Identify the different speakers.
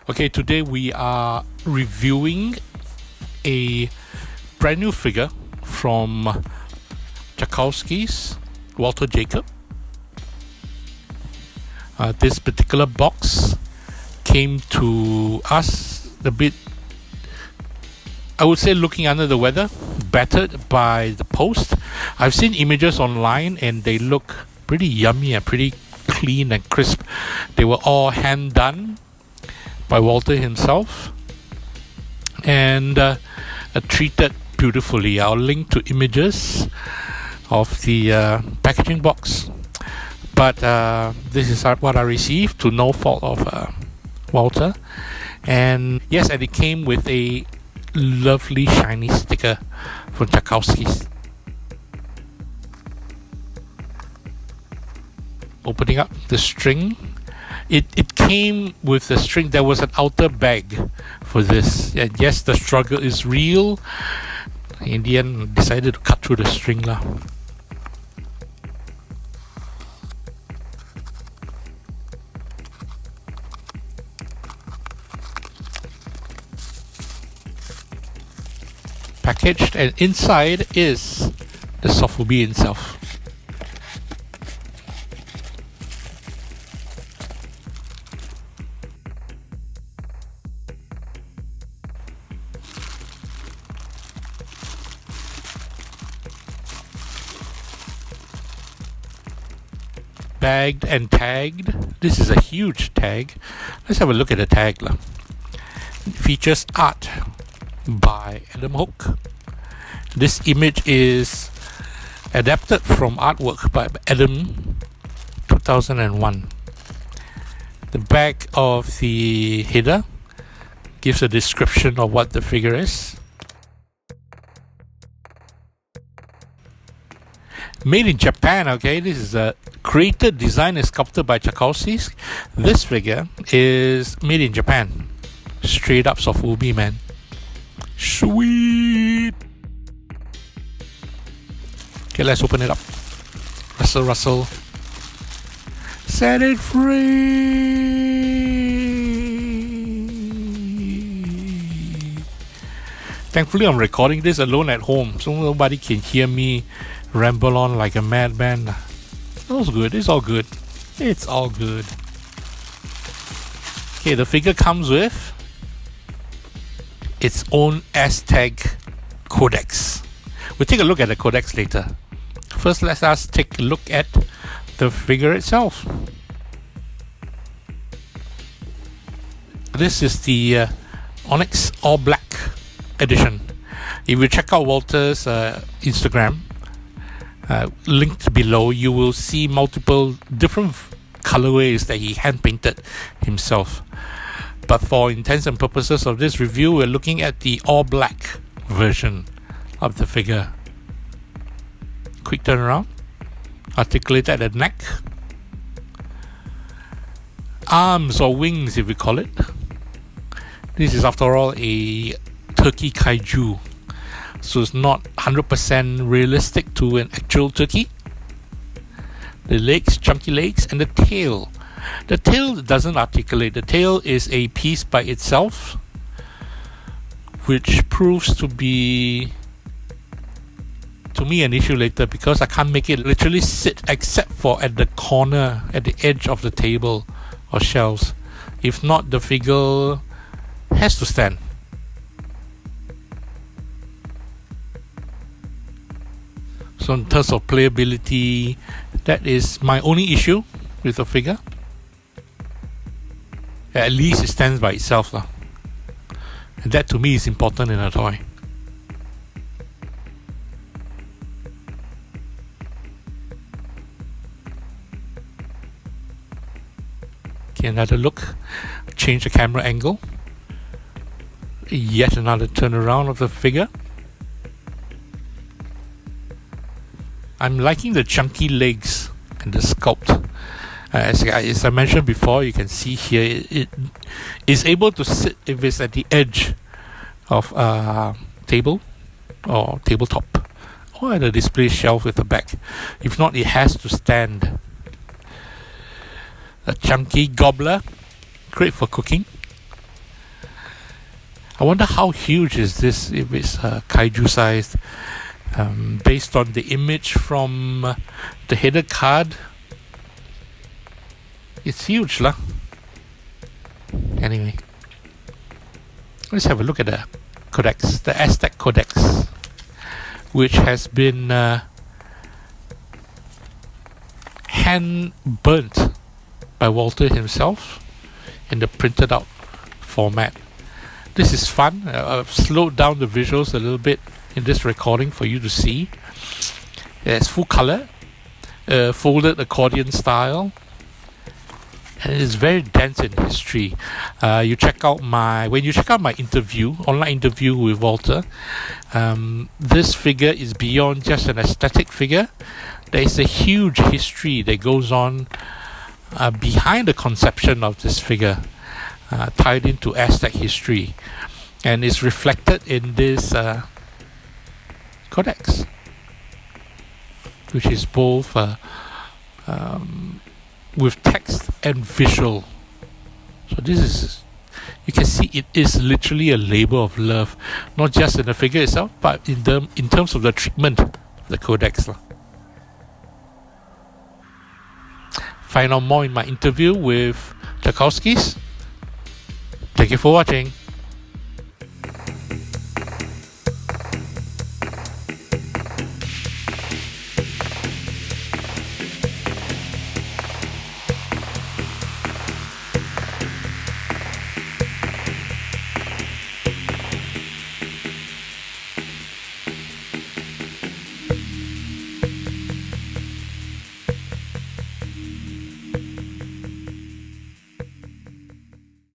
Speaker 1: Okay, today we are reviewing a brand new figure from Chauskoskis, Walter Jacob. This particular box came to us a bit, I would say, looking under the weather, battered by the post. I've seen images online and they look pretty yummy and pretty clean and crisp. They were all hand done by Walter himself and treated beautifully. I'll link to images of the packaging box, but this is what I received, to no fault of Walter. And yes, and it came with a lovely shiny sticker from Chauskoskis. Opening up the string, it came with the string. There was an outer bag for this, and yes, the struggle is real. In the end, I decided to cut through the string lah. Packaged, and inside is the Sofubi itself. Bagged and tagged. This is a huge tag. Let's have a look at the tag lah. It features art by Adam Hook. This image is adapted from artwork by Adam 2001. The back of the header gives a description of what the figure is. Made in Japan, okay, this is a created, designed and sculpted by Chauskoskis. This figure is made in Japan. Straight up Sofubi, man. Sweet! Okay, let's open it up. Rustle, rustle. Set it free! Thankfully, I'm recording this alone at home, so nobody can hear me ramble on like a madman. It's good. It's all good. It's all good. Okay, the figure comes with its own S-Tag codex. We'll take a look at the codex later. First, let us take a look at the figure itself. This is the Onyx All Black edition. If you check out Walter's Instagram, linked below, you will see multiple different colorways that he hand painted himself. But for intents and purposes of this review, we're looking at the all black version of the figure. Quick turnaround, articulated at the neck, arms or wings if we call it. This is after all a turkey kaiju, so it's not 100% realistic to an actual turkey. The legs, chunky legs, and the tail. The tail doesn't articulate. The tail is a piece by itself, which proves to be, to me, an issue later, because I can't make it literally sit except for at the corner, at the edge of the table or shelves. If not, the figure has to stand. So in terms of playability, that is my only issue with the figure. At least it stands by itself lah. And that to me is important in a toy. Okay, another look. Change the camera angle. Yet another turnaround of the figure. I'm liking the chunky legs and the sculpt. As I mentioned before, you can see here it is able to sit if it's at the edge of a table or tabletop, or at a display shelf with the back. If not, it has to stand. A chunky gobbler, great for cooking. I wonder how huge is this, if it's kaiju sized. Based on the image from the header card, it's huge lah. Anyway, let's have a look at the codex, the Aztec codex, which has been hand burnt by Walter himself in the printed out format. This is fun. I've slowed down the visuals a little bit in this recording for you to see. It's full color, folded accordion style, and it is very dense in history. When you check out my interview, online interview with Walter, this figure is beyond just an aesthetic figure. There is a huge history that goes on behind the conception of this figure, tied into Aztec history, and is reflected in this codex, which is both with text and visual. So this is, you can see it is literally a labor of love, not just in the figure itself, but in terms of the treatment of the codex. Find out more in my interview with Chauskoskis. Thank you for watching.